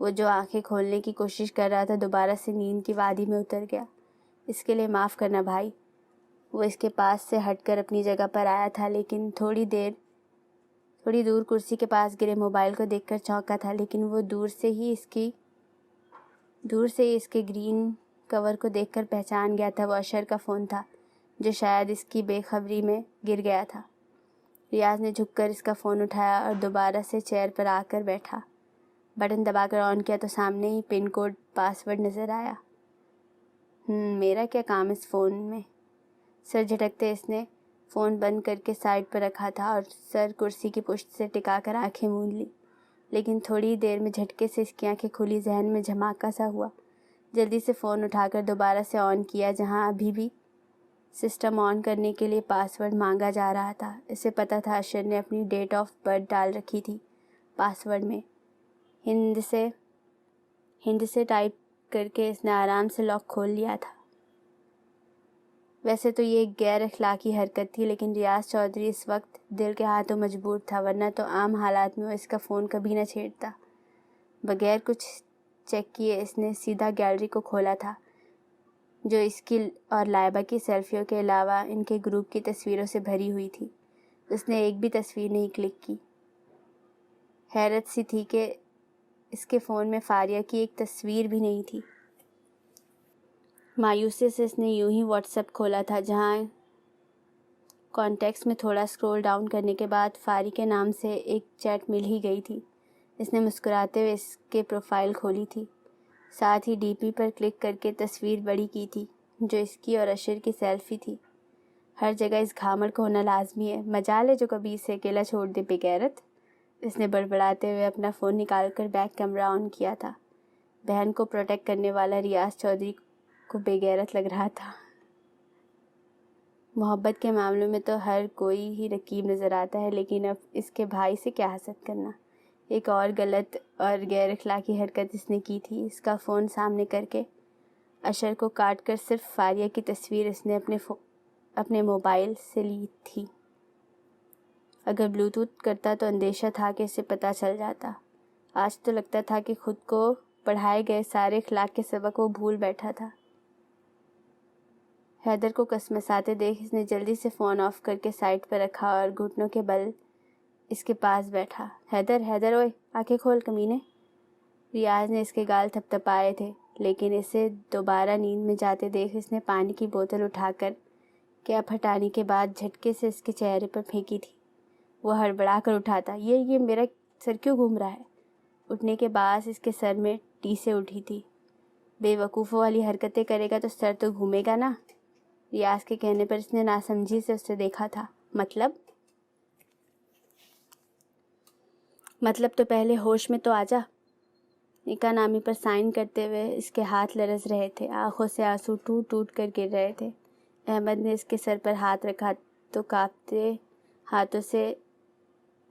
وہ جو آنکھیں کھولنے کی کوشش کر رہا تھا دوبارہ سے نیند کی وادی میں اتر گیا۔ اس کے لیے معاف کرنا بھائی۔ وہ اس کے پاس سے ہٹ کر اپنی جگہ پر آیا تھا، لیکن تھوڑی دور کرسی کے پاس گرے موبائل کو دیکھ کر چونکا تھا، لیکن وہ دور سے ہی اس کے گرین کور کو دیکھ کر پہچان گیا تھا۔ وہ اشر کا فون تھا جو شاید اس کی بے خبری میں گر گیا تھا۔ ریاض نے جھک کر اس کا فون اٹھایا اور دوبارہ سے چیئر پر آ کر بیٹھا۔ بٹن دبا کر آن کیا تو سامنے ہی پن کوڈ پاسورڈ نظر آیا۔ میرا کیا کام اس فون میں؟ سر جھٹکتے اس نے فون بند کر کے سائڈ پر رکھا تھا اور سر کرسی کی پشت سے ٹکا کر آنکھیں موند لی، لیکن تھوڑی دیر میں جھٹکے سے اس کی آنکھیں کھلی۔ ذہن میں جھماکا سا ہوا۔ جلدی سے فون اٹھا کر دوبارہ سے آن کیا، جہاں ابھی بھی سسٹم آن کرنے کے لیے پاسورڈ مانگا جا رہا تھا۔ اسے پتہ تھا اشر نے اپنی ڈیٹ آف برتھ ڈال رکھی تھی پاسورڈ میں۔ ہند سے ٹائپ کر کے اس نے آرام سے لاک کھول لیا تھا۔ ویسے تو یہ ایک غیر اخلاقی حرکت تھی، لیکن ریاض چودھری اس وقت دل کے ہاتھوں مجبور تھا، ورنہ تو عام حالات میں وہ اس کا فون کبھی نہ چھیڑتا۔ بغیر کچھ چیک کیے اس نے سیدھا گیلری کو کھولا تھا، جو اس کی اور لائبہ کی سیلفیوں کے علاوہ ان کے گروپ کی تصویروں سے بھری ہوئی تھی۔ اس نے ایک بھی تصویر نہیں کلک کی۔ حیرت سی تھی کہ اس کے فون میں فاریہ کی ایک تصویر بھی نہیں تھی۔ مایوسی سے اس نے یوں ہی واٹس ایپ کھولا تھا، جہاں کانٹیکٹس میں تھوڑا سکرول ڈاؤن کرنے کے بعد فاری کے نام سے ایک چیٹ مل ہی گئی تھی۔ اس نے مسکراتے ہوئے اس کے پروفائل کھولی تھی، ساتھ ہی ڈی پی پر کلک کر کے تصویر بڑی کی تھی، جو اس کی اور اشر کی سیلفی تھی۔ ہر جگہ اس گھامڑ کو ہونا لازمی ہے، مجال ہے جو کبھی اسے اکیلا چھوڑ دے بے غیرت۔ اس نے بڑبڑاتے ہوئے اپنا فون نکال کر بیک کیمرہ آن کیا تھا۔ بہن کو پروٹیکٹ کرنے والا ریاض چودھری کو بے غیرت لگ رہا تھا۔ محبت کے معاملوں میں تو ہر کوئی ہی رقیب نظر آتا ہے، لیکن اب اس کے بھائی سے کیا حسد کرنا۔ ایک اور غلط اور غیر اخلاقی حرکت اس نے کی تھی۔ اس کا فون سامنے کر کے اشر کو کاٹ کر صرف فاریہ کی تصویر اس نے اپنے موبائل سے لی تھی۔ اگر بلوٹوتھ کرتا تو اندیشہ تھا کہ اسے پتہ چل جاتا۔ آج تو لگتا تھا کہ خود کو پڑھائے گئے سارے اخلاق کے سبق وہ بھول بیٹھا تھا۔ حیدر کو کسمساتے دیکھ اس نے جلدی سے فون آف کر کے سائڈ پر رکھا اور گھٹنوں کے بل اس کے پاس بیٹھا۔ حیدر اوئے آنکھیں کھول کمینے۔ ریاض نے اس کے گال تھپتھپائے تھے، لیکن اسے دوبارہ نیند میں جاتے دیکھ اس نے پانی کی بوتل اٹھا کر کیپ ہٹانے کے بعد جھٹکے سے اس کے چہرے پر پھینکی تھی۔ وہ ہڑبڑا کر اٹھا تھا۔ یہ میرا سر کیوں گھوم رہا ہے؟ اٹھنے کے بعد اس کے سر میں ٹیسیں اٹھی تھی۔ بے وقوفوں والی حرکتیں کرے گا تو سر تو گھومے گا نا۔ ریاض کے کہنے پر اس نے ناسمجھی سے اسے دیکھا تھا۔ مطلب تو پہلے ہوش میں تو آجا۔ نکاح نامی پر سائن کرتے ہوئے اس کے ہاتھ لرز رہے تھے، آنکھوں سے آنسو ٹوٹ ٹوٹ کر گر رہے تھے۔ احمد نے اس کے سر پر ہاتھ رکھا تو کانپتے ہاتھوں سے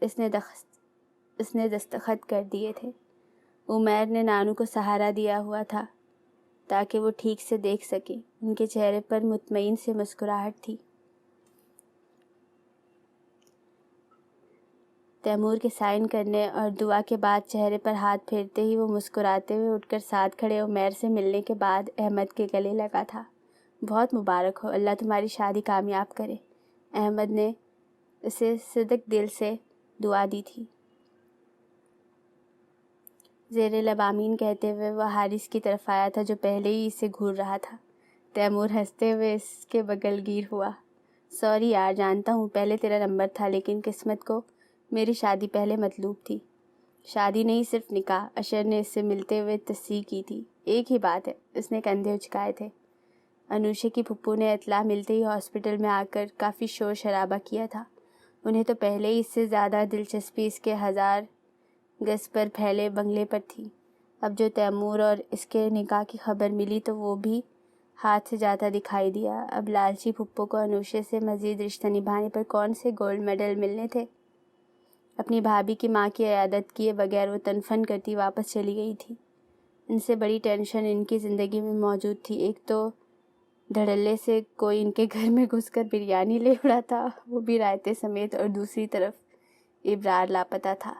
اس نے دستخط کر دیے تھے۔ عمیر نے نانو کو سہارا دیا ہوا تھا تاکہ وہ ٹھیک سے دیکھ سکے۔ ان کے چہرے پر مطمئن سے مسکراہٹ تھی۔ تیمور کے سائن کرنے اور دعا کے بعد چہرے پر ہاتھ پھیرتے ہی وہ مسکراتے ہوئے اٹھ کر ساتھ کھڑے عمیر سے ملنے کے بعد احمد کے گلے لگا تھا۔ بہت مبارک ہو، اللہ تمہاری شادی کامیاب کرے۔ احمد نے اسے صدق دل سے دعا دی تھی۔ زیر لب آمین کہتے ہوئے وہ حارث کی طرف آیا تھا جو پہلے ہی اسے گھور رہا تھا۔ تیمور ہنستے ہوئے اس کے بغل گیر ہوا۔ سوری یار، جانتا ہوں پہلے تیرا نمبر تھا، لیکن قسمت کو میری شادی پہلے مطلوب تھی۔ شادی نہیں، صرف نکاح، اشر نے اس سے ملتے ہوئے تصحیح کی تھی۔ ایک ہی بات ہے، اس نے کندھے اچکائے تھے۔ انوشے کی پھپھو نے اطلاع ملتے ہی ہاسپٹل میں آ کر کافی شور شرابہ کیا تھا۔ انہیں تو پہلے ہی اس سے زیادہ دلچسپی اس کے 1000 گز پر پھیلے بنگلے پر تھی۔ اب جو تیمور اور اس کے نکاح کی خبر ملی تو وہ بھی ہاتھ سے جاتا دکھائی دیا۔ اب لالچی پھپھو کو انوشے سے مزید رشتہ نبھانے پر کون سے گولڈ میڈل ملنے تھے۔ اپنی بھابھی کی ماں کی عیادت کیے بغیر وہ تنفن کرتی واپس چلی گئی تھی۔ ان سے بڑی ٹینشن ان کی زندگی میں موجود تھی۔ ایک تو دھڑلے سے کوئی ان کے گھر میں گھس کر بریانی لے اڑا تھا، وہ بھی رائتے سمیت، اور دوسری طرف ابرار لاپتہ تھا۔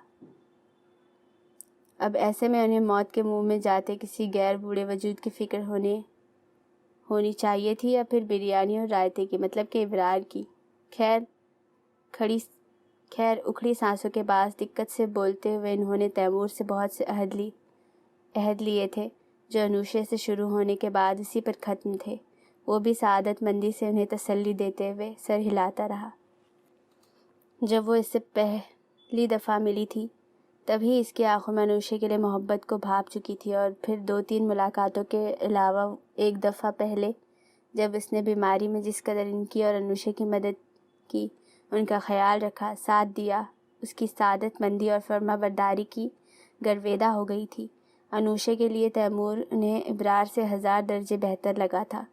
اب ایسے میں انہیں موت کے منہ میں جاتے کسی غیر بوڑھے وجود کی فکر ہونی چاہیے تھی، یا پھر بریانی اور رائتے کی، مطلب کہ ابرار کی۔ خیر اکھڑی سانسوں کے باعث دقت سے بولتے ہوئے انہوں نے تیمور سے بہت سے عہد لیے تھے جو انوشے سے شروع ہونے کے بعد اسی پر ختم تھے۔ وہ بھی سعادت مندی سے انہیں تسلی دیتے ہوئے سر ہلاتا رہا۔ جب وہ اس سے پہلی دفعہ ملی تھی تبھی اس کی آنکھوں میں انوشے کے لیے محبت کو بھاپ چکی تھی، اور پھر 2-3 ملاقاتوں کے علاوہ ایک دفعہ پہلے جب اس نے بیماری میں جس قدر ان کی اور انوشے کی مدد کی، ان کا خیال رکھا، ساتھ دیا، اس کی سعادت مندی اور فرما برداری کی گرویدہ ہو گئی تھی۔ انوشے کے لیے تیمور انہیں ابرار سے 1000 درجے بہتر لگا تھا،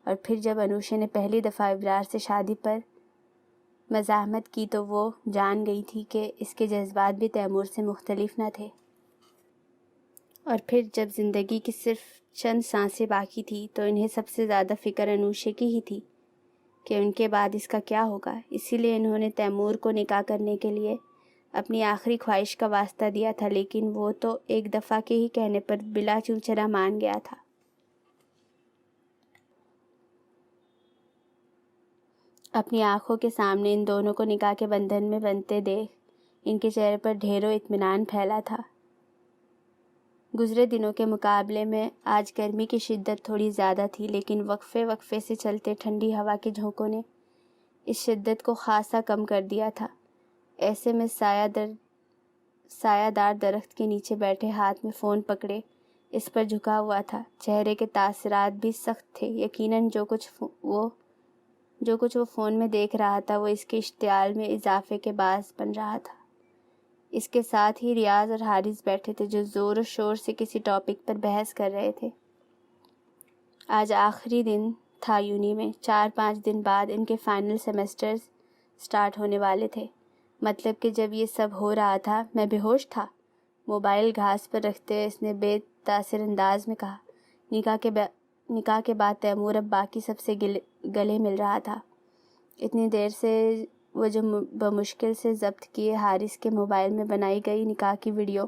اور پھر جب انوشے نے پہلی دفعہ ابرار سے شادی پر مزاحمت کی تو وہ جان گئی تھی کہ اس کے جذبات بھی تیمور سے مختلف نہ تھے۔ اور پھر جب زندگی کی صرف چند سانسیں باقی تھی تو انہیں سب سے زیادہ فکر انوشے کی ہی تھی کہ ان کے بعد اس کا کیا ہوگا۔ اسی لیے انہوں نے تیمور کو نکاح کرنے کے لیے اپنی آخری خواہش کا واسطہ دیا تھا، لیکن وہ تو ایک دفعہ کے ہی کہنے پر بلا چوچرا مان گیا تھا۔ اپنی آنکھوں کے سامنے ان دونوں کو نکاح کے بندھن میں بندھتے دیکھ ان کے چہرے پر ڈھیروں اطمینان پھیلا تھا۔ گزرے دنوں کے مقابلے میں آج گرمی کی شدت تھوڑی زیادہ تھی، لیکن وقفے سے چلتے ٹھنڈی ہوا کے جھونکوں نے اس شدت کو خاصا کم کر دیا تھا۔ ایسے میں سایہ دار درخت کے نیچے بیٹھے ہاتھ میں فون پکڑے اس پر جھکا ہوا تھا۔ چہرے کے تاثرات بھی سخت تھے۔ یقیناً جو کچھ وہ فون میں دیکھ رہا تھا وہ اس کے اشتعال میں اضافے کے باعث بن رہا تھا۔ اس کے ساتھ ہی ریاض اور حارث بیٹھے تھے جو زور و شور سے کسی ٹاپک پر بحث کر رہے تھے۔ آج آخری دن تھا یونی میں۔ 4-5 دن بعد ان کے فائنل سیمسٹرز سٹارٹ ہونے والے تھے۔ مطلب کہ جب یہ سب ہو رہا تھا میں بے ہوش تھا۔ موبائل گھاس پر رکھتے ہوئے اس نے بے تاثر انداز میں کہا۔ نکاح کے بعد تیمور اب باقی سب سے گلے مل رہا تھا۔ اتنی دیر سے وہ جو بمشکل سے ضبط کیے حارث کے موبائل میں بنائی گئی نکاح کی ویڈیو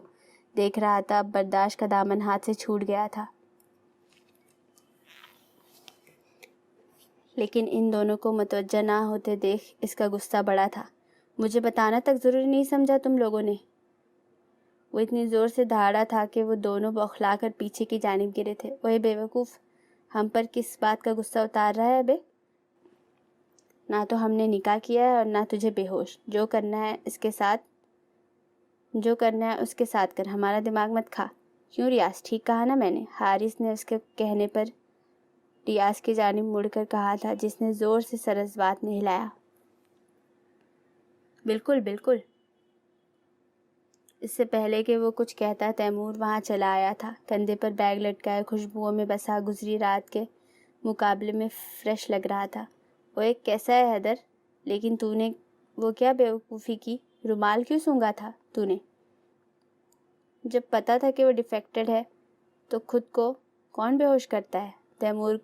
دیکھ رہا تھا، اب برداشت کا دامن ہاتھ سے چھوٹ گیا تھا۔ لیکن ان دونوں کو متوجہ نہ ہوتے دیکھ اس کا غصہ بڑا تھا۔ مجھے بتانا تک ضروری نہیں سمجھا تم لوگوں نے؟ وہ اتنی زور سے دھاڑا تھا کہ وہ دونوں بوکھلا کر پیچھے کی جانب گرے تھے۔ اوئے بے وقوف، ہم پر کس بات کا غصہ اتار رہا ہے بے؟ نہ تو ہم نے نکاح کیا ہے اور نہ تجھے بے ہوش۔ جو کرنا ہے اس کے ساتھ کر، ہمارا دماغ مت کھا۔ کیوں ریاض، ٹھیک کہا نا میں نے؟ حارث نے اس کے کہنے پر ریاض کی جانب مڑ کر کہا تھا، جس نے زور سے سر اس بات میں ہلایا۔ بالکل بالکل۔ اس سے پہلے کہ وہ کچھ کہتا تیمور وہاں چلا آیا تھا، کندھے پر بیگ لٹکائے، خوشبوؤں میں بسا گزری رات کے مقابلے میں فریش لگ رہا تھا۔ وہ ایک کیسا ہے حیدر؟ لیکن تو نے وہ کیا بیوقوفی کی؟ رومال کیوں سونگھا تھا تو نے؟ جب پتا تھا کہ وہ ڈیفیکٹڈ ہے تو خود کو کون بے ہوش کرتا ہے؟ تیمور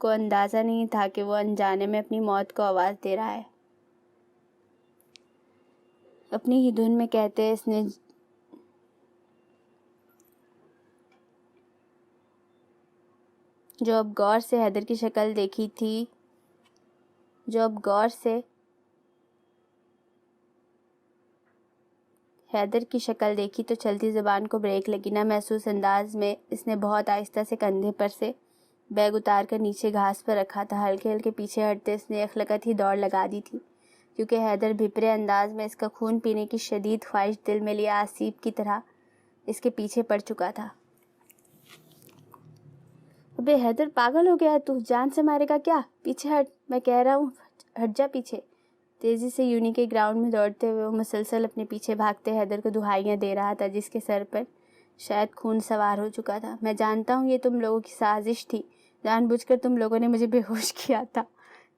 کو اندازہ نہیں تھا کہ وہ انجانے میں اپنی موت کو آواز دے رہا ہے۔ اپنی ہی دھن میں کہتے اس نے جو اب غور سے حیدر کی شکل دیکھی تھی تو چلتی زبان کو بریک لگی۔ نہ محسوس انداز میں اس نے بہت آہستہ سے کندھے پر سے بیگ اتار کر نیچے گھاس پر رکھا تھا۔ ہلکے ہلکے پیچھے ہٹتے اس نے ایک لقط ہی دوڑ لگا دی تھی، کیونکہ حیدر بھپرے انداز میں اس کا خون پینے کی شدید خواہش دل میں لیے آسیب کی طرح اس کے پیچھے پڑ چکا تھا۔ ابے حیدر، پاگل ہو گیا ہے تو؟ جان سے مارے گا کیا؟ پیچھے ہٹ، میں کہہ رہا ہوں، ہٹ جا پیچھے۔ تیزی سے یونی کے گراؤنڈ میں دوڑتے ہوئے وہ مسلسل اپنے پیچھے بھاگتے حیدر کو دہائیاں دے رہا تھا، جس کے سر پر شاید خون سوار ہو چکا تھا۔ میں جانتا ہوں یہ تم لوگوں کی سازش تھی، جان بوجھ کر تم لوگوں نے مجھے بے ہوش کیا تھا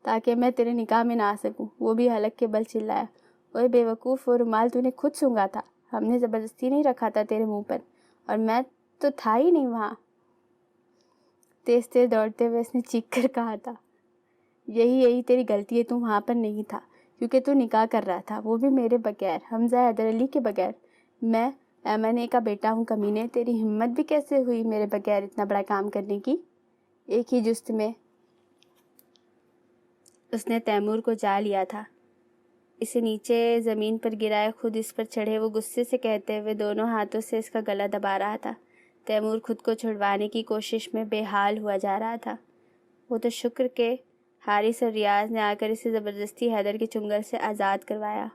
تاکہ میں تیرے نکاح میں نہ آ سکوں، وہ بھی حلق کے بل چلایا۔ اوئے بے وقوف، وہ رومال تو نے خود سونگھا تھا، ہم نے زبردستی نہیں رکھا تھا تیرے منہ پر، اور میں تو تھا ہی نہیں وہاں۔ تیز تیز دوڑتے ہوئے اس نے چیخ کر کہا تھا۔ یہی تیری غلطی ہے، تو وہاں پر نہیں تھا کیونکہ تو نکاح کر رہا تھا، وہ بھی میرے بغیر، حمزہ حیدر علی کے بغیر۔ میں ایمن کا بیٹا ہوں کمینے، تیری ہمت بھی کیسے ہوئی میرے بغیر اتنا بڑا کام کرنے کی؟ ایک ہی جست میں اس نے تیمور کو جا لیا تھا، اسے نیچے زمین پر گرائے، خود اس پر چڑھے۔ وہ غصے سے کہتے ہوئے دونوں ہاتھوں سے اس کا گلا دبا رہا تھا۔ تیمور خود کو چھڑوانے کی کوشش میں بے حال ہوا جا رہا تھا۔ وہ تو شکر کہ حارث اور ریاض نے آ کر اسے زبردستی حیدر کے چنگل سے آزاد کروایا۔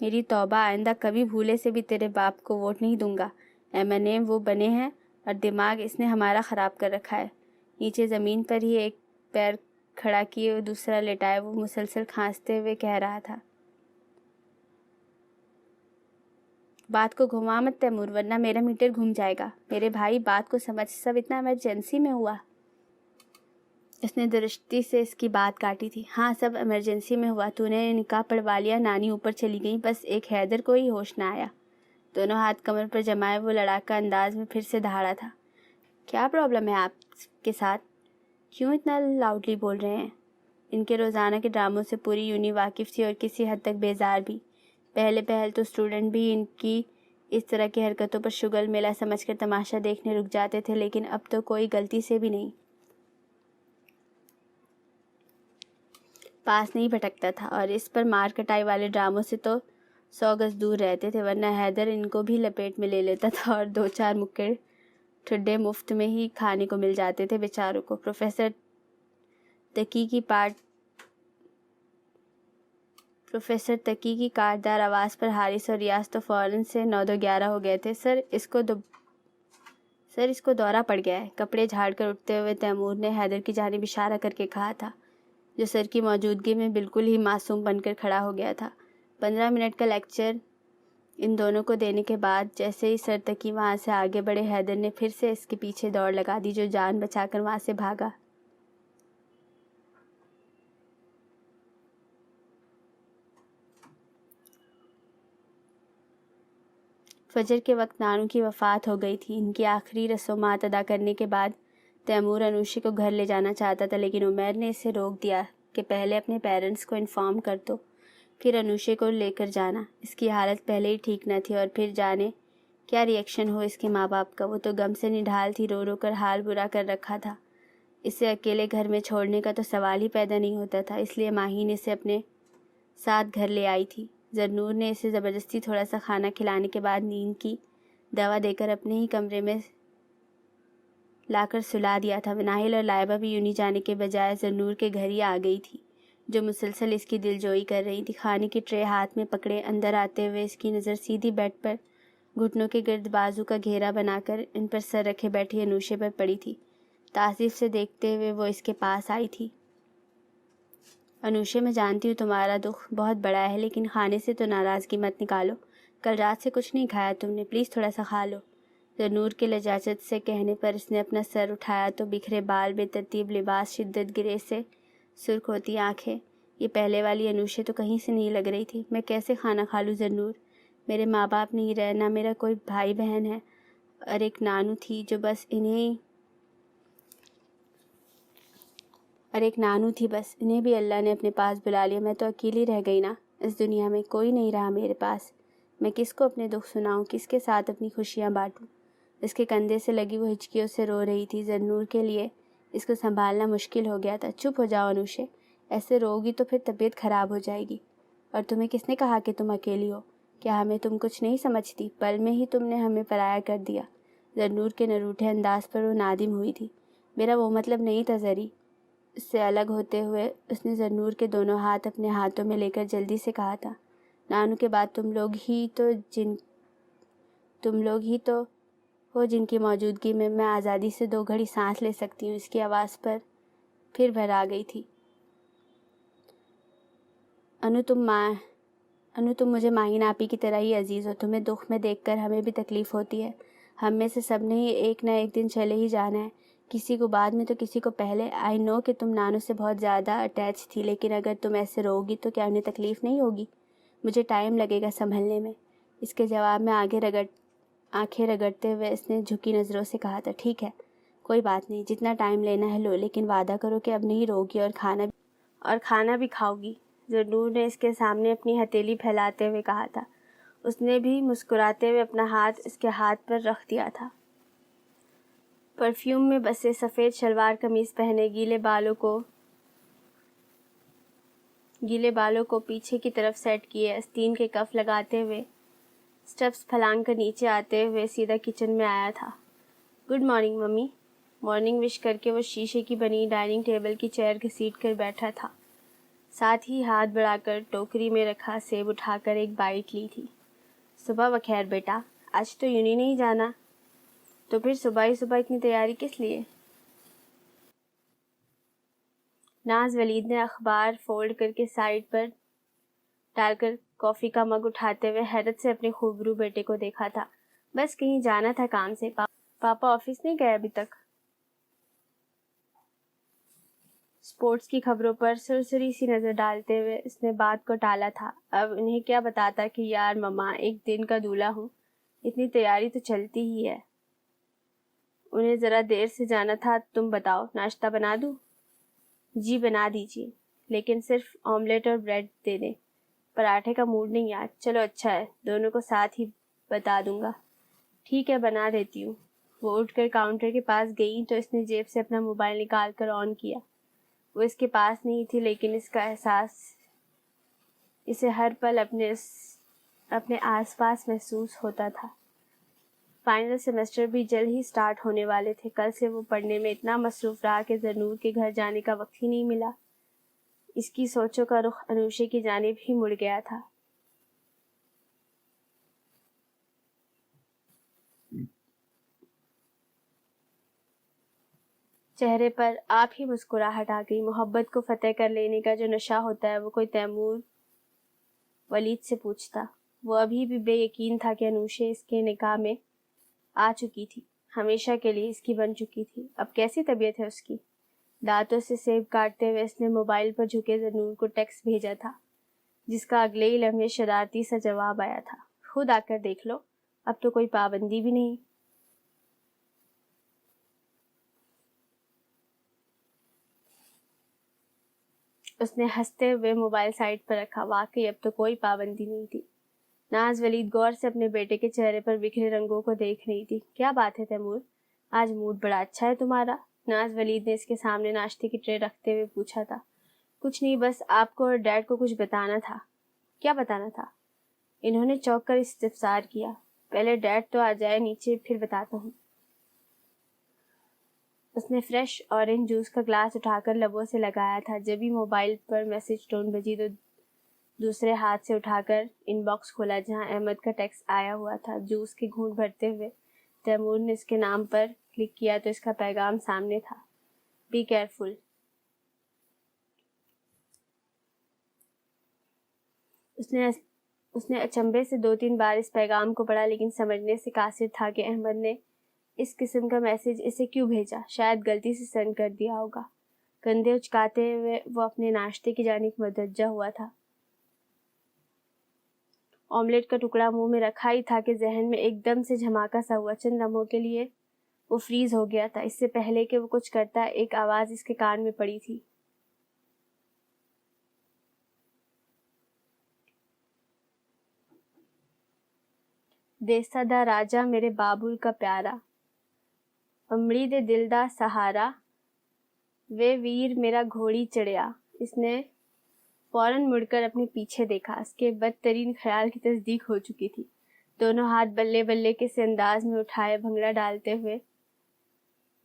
میری توبہ، آئندہ کبھی بھولے سے بھی تیرے باپ کو ووٹ نہیں دوں گا۔ ایمن وہ بنے ہیں اور دماغ اس نے ہمارا خراب کر رکھا ہے۔ نیچے زمین پر ہی ایک پیر کھڑا کیے اور دوسرا لٹائے وہ مسلسل کھانستے ہوئے کہہ رہا تھا، بات کو گھما مت تیمور، ورنہ میرا میٹر گھوم جائے گا۔ میرے بھائی بات کو سمجھ، سب اتنا ایمرجنسی میں ہوا۔ اس نے درستی سے اس کی بات کاٹی تھی۔ ہاں سب ایمرجنسی میں ہوا، تو نے نکاح پڑھوا لیا، نانی اوپر چلی گئی، بس ایک حیدر کو ہی ہوش نہ آیا۔ دونوں ہاتھ کمر پر جمائے وہ لڑاکا انداز میں پھر سے دہاڑا تھا۔ کیا پرابلم ہے آپ کے ساتھ؟ کیوں اتنا لاؤڈلی بول رہے ہیں؟ ان کے روزانہ کے ڈراموں سے پوری یونی واقف تھی اور کسی حد تک بیزار بھی۔ پہل تو اسٹوڈنٹ بھی ان کی اس طرح کی حرکتوں پر شگل میلہ سمجھ کر تماشا دیکھنے رک جاتے تھے، لیکن اب تو کوئی غلطی سے بھی نہیں پاس نہیں بھٹکتا تھا، اور اس پر مار کٹائی والے ڈراموں سے تو 100 گز دور رہتے تھے، ورنہ حیدر ان کو بھی لپیٹ میں لے لیتا تھا اور 2-4 مکے ٹھڈے مفت میں ہی کھانے کو مل جاتے تھے بیچاروں کو۔ پروفیسر تقی کی کاٹدار آواز پر حارث اور ریاض تو فوراً سے 9-11 ہو گئے تھے۔ سر اس کو دورہ پڑ گیا ہے، کپڑے جھاڑ کر اٹھتے ہوئے تیمور نے حیدر کی جانب اشارہ کر کے کہا تھا، جو سر کی موجودگی میں بالکل ہی معصوم بن کر کھڑا ہو گیا تھا۔ 15 منٹ کا لیکچر ان دونوں کو دینے کے بعد جیسے ہی سر تقی وہاں سے آگے بڑھے، حیدر نے پھر سے اس کے پیچھے دوڑ لگا دی، جو جان بچا کر وہاں سے بھاگا۔ فجر کے وقت نانو کی وفات ہو گئی تھی۔ ان کی آخری رسومات ادا کرنے کے بعد تیمور انوشے کو گھر لے جانا چاہتا تھا، لیکن عمیر نے اسے روک دیا کہ پہلے اپنے پیرنٹس کو انفارم کر دو، پھر انوشے کو لے کر جانا۔ اس کی حالت پہلے ہی ٹھیک نہ تھی، اور پھر جانے کیا ری ایکشن ہو اس کے ماں باپ کا۔ وہ تو غم سے نڈھال تھی، رو رو کر حال برا کر رکھا تھا۔ اسے اکیلے گھر میں چھوڑنے کا تو سوال ہی پیدا نہیں ہوتا تھا، اس لیے ماہی نے اسے اپنے ساتھ گھر لے آئی تھی۔ زرنور نے اسے زبردستی تھوڑا سا کھانا کھلانے کے بعد نیند کی دوا دے کر اپنے ہی کمرے میں لا کر سلا دیا تھا۔ ناہل اور لائبہ بھی یونی جانے کے بجائے زرنور کے گھر ہی آ گئی تھی، جو مسلسل اس کی دلجوئی کر رہی تھی۔ کھانے کی ٹرے ہاتھ میں پکڑے اندر آتے ہوئے اس کی نظر سیدھی بیڈ پر گھٹنوں کے گرد بازو کا گھیرا بنا کر ان پر سر رکھے بیٹھی انوشے پر پڑی تھی۔ تعصب سے دیکھتے ہوئے وہ اس کے پاس آئی تھی۔ انوشے، میں جانتی ہوں تمہارا دکھ بہت بڑا ہے، لیکن کھانے سے تو ناراضگی مت نکالو۔ کل رات سے کچھ نہیں کھایا تم نے، پلیز تھوڑا سا کھا لو۔ زرنور کے لجاجت سے کہنے پر اس نے اپنا سر اٹھایا تو بکھرے بال، بے ترتیب لباس، شدت گرے سے سرخ ہوتی آنکھیں، یہ پہلے والی انوشے تو کہیں سے نہیں لگ رہی تھی۔ میں کیسے کھانا کھا لوں زرنور؟ میرے ماں باپ نہیں رہے، نہ میرا کوئی بھائی بہن ہے، اور ایک نانو تھی جو بس انہیں بھی اللہ نے اپنے پاس بلا لیا۔ میں تو اکیلی رہ گئی نا، اس دنیا میں کوئی نہیں رہا میرے پاس۔ میں کس کو اپنے دکھ سناؤں، کس کے ساتھ اپنی خوشیاں بانٹوں؟ اس کے کندھے سے لگی وہ ہچکیوں سے رو رہی تھی۔ زرنور کے لیے اس کو سنبھالنا مشکل ہو گیا تھا۔ چپ ہو جاؤ انوشے، ایسے روگی تو پھر طبیعت خراب ہو جائے گی۔ اور تمہیں کس نے کہا کہ تم اکیلی ہو؟ کیا ہمیں تم کچھ نہیں سمجھتی؟ پل میں ہی تم نے ہمیں پرایا کر دیا۔ زرنور کے نروٹھے انداز پر وہ نادم ہوئی تھی۔ میرا وہ مطلب نہیں تھا زری۔ اس سے الگ ہوتے ہوئے اس نے زرنور کے دونوں ہاتھ اپنے ہاتھوں میں لے کر جلدی سے کہا تھا، نانو کے بعد تم لوگ ہی تو ہو جن کی موجودگی میں میں آزادی سے 2 گھڑی سانس لے سکتی ہوں۔ اس کی آواز پر پھر بھر آ گئی تھی۔ انو تم مجھے ماہین آپی کی طرح ہی عزیز ہو۔ تمہیں دکھ میں دیکھ کر ہمیں بھی تکلیف ہوتی ہے۔ ہم میں سے سب نے ہی ایک نہ ایک دن چلے ہی جانا ہے، کسی کو بعد میں تو کسی کو پہلے۔ آئی نو کہ تم نانو سے بہت زیادہ اٹیچ تھی، لیکن اگر تم ایسے رہو گی تو کیا انہیں تکلیف نہیں ہوگی؟ مجھے ٹائم لگے گا سنبھلنے میں۔ اس کے جواب میں آنکھیں رگڑتے ہوئے اس نے جھکی نظروں سے کہا تھا، ٹھیک ہے کوئی بات نہیں، جتنا ٹائم لینا ہے لو، لیکن وعدہ کرو کہ اب نہیں روگی اور کھانا بھی کھاؤ گی۔ ذنور نے اس کے سامنے اپنی ہتھیلی پھیلاتے ہوئے کہا تھا۔ اس نے بھی مسکراتے ہوئے اپنا ہاتھ اس کے ہاتھ پر رکھ دیا تھا۔ پرفیوم میں بسے سفید شلوار قمیص پہنے گیلے بالوں کو پیچھے کی طرف سیٹ کیے استین کے کف لگاتے ہوئے سٹیپس پھلانگ کر نیچے آتے ہوئے سیدھا کچن میں آیا تھا۔ Good morning mummy. مارننگ وش کر کے وہ شیشے کی بنی ڈائننگ ٹیبل کی چیئر گھسیٹ کر بیٹھا تھا، ساتھ ہی ہاتھ بڑھا کر ٹوکری میں رکھا سیب اٹھا کر ایک بائٹ لی تھی۔ صبح بخیر بیٹا، آج تو یونی نہیں جانا؟ تو پھر صبح ہی صبح اتنی تیاری کس لیے؟ ناز ولید نے اخبار فولڈ کر کے سائڈ پر ڈال کر کافی کا مگ اٹھاتے ہوئے حیرت سے اپنے خوبرو بیٹے کو دیکھا تھا۔ بس کہیں جانا تھا کام سے، پاپا آفس نہیں گئے ابھی تک؟ اسپورٹس کی خبروں پر سرسری سی نظر ڈالتے ہوئے اس نے بات کو ٹالا تھا۔ اب انہیں کیا بتاتا کہ یار مما ایک دن کا دولہا ہوں، اتنی تیاری تو چلتی ہی ہے۔ انہیں ذرا دیر سے جانا تھا، تم بتاؤ ناشتہ بنا دوں؟ جی بنا دیجیے، لیکن صرف آملیٹ اور بریڈ دے دیں، پراٹھے کا موڈ نہیں آج۔ چلو اچھا ہے، دونوں کو ساتھ ہی بتا دوں گا۔ ٹھیک ہے بنا دیتی ہوں۔ وہ اٹھ کر کاؤنٹر کے پاس گئی تو اس نے جیب سے اپنا موبائل نکال کر آن کیا۔ وہ اس کے پاس نہیں تھی، لیکن اس کا احساس اسے ہر پل اپنے آس پاس محسوس ہوتا تھا۔ فائنل سیمسٹر بھی جلد ہی سٹارٹ ہونے والے تھے۔ کل سے وہ پڑھنے میں اتنا مصروف رہا کہ ذنور کے گھر جانے کا وقت ہی نہیں ملا۔ اس کی سوچوں کا رخ انوشے کی جانب ہی مڑ گیا تھا۔ چہرے پر آپ ہی مسکراہٹ آ گئی۔ محبت کو فتح کر لینے کا جو نشہ ہوتا ہے وہ کوئی تیمور ولید سے پوچھتا۔ وہ ابھی بھی بے یقین تھا کہ انوشے اس کے نکاح میں آ چکی تھی، ہمیشہ کے لیے اس کی بن چکی تھی۔ اب کیسی طبیعت ہے اس کی؟ دانتوں سے سیب کاٹتے ہوئے اس نے موبائل پر جھکے ذنور کو ٹیکسٹ بھیجا تھا، جس کا اگلے ہی لمحے شرارتی سا جواب آیا تھا۔ خود آ کر دیکھ لو، اب تو کوئی پابندی بھی نہیں۔ اس نے ہنستے ہوئے موبائل سائڈ پر رکھا۔ واقعی اب تو کوئی پابندی نہیں تھی۔ ناز ولید غور سے اپنے بیٹے کے چہرے پر بکھرے رنگوں کو دیکھ رہی تھی۔ کیا بات ہے تیمور، آج موڈ بڑا اچھا ہے تمہارا؟ ناز ولید نے اس کے سامنے ناشتے کی ٹرے رکھتے ہوئے پوچھا تھا۔ کچھ نہیں، بس آپ کو اور ڈیڈ کو کچھ بتانا تھا۔ کیا بتانا تھا؟ انہوں نے چونک کر استفسار کیا۔ پہلے ڈیڈ تو آ جائے نیچے، پھر بتاتا ہوں۔ اس نے فریش اورنج جوس کا گلاس اٹھا کر لبوں سے لگایا تھا، جبھی موبائل پر میسج ٹون بجی تو دوسرے ہاتھ سے اٹھا کر ان باکس کھولا جہاں احمد کا ٹیکسٹ آیا ہوا تھا۔ جوس کے گھونٹ بھرتے ہوئے تیمور نے اس کے نام پر کلک کیا تو اس کا پیغام سامنے تھا۔ Be careful. اس نے اچنبھے سے 2-3 بار اس پیغام کو پڑھا، لیکن سمجھنے سے قاصر تھا کہ احمد نے اس قسم کا میسج اسے کیوں بھیجا۔ شاید غلطی سے سینڈ کر دیا ہوگا۔ کندھے اچکاتے ہوئے وہ اپنے ناشتے کی جانب متوجہ ہوا تھا۔ آملیٹ کا ٹکڑا منہ میں رکھا ہی تھا کہ ذہن میں ایک دم سے جھماکا سا ہوا۔ چند لمحوں کے لیے وہ فریز ہو گیا تھا۔ اس سے پہلے کہ وہ کچھ کرتا ایک آواز اس کے کان میں پڑی تھی۔ دیسا دا راجا میرے بابول کا پیارا، امڑی دے دل دا سہارا، وے ویر میرا گھوڑی چڑھیا۔ اس نے فوراً مڑ کر اپنے پیچھے دیکھا۔ اس کے بدترین خیال کی تصدیق ہو چکی تھی۔ دونوں ہاتھ بلے بلے کے سے انداز میں اٹھائے بھنگڑا ڈالتے ہوئے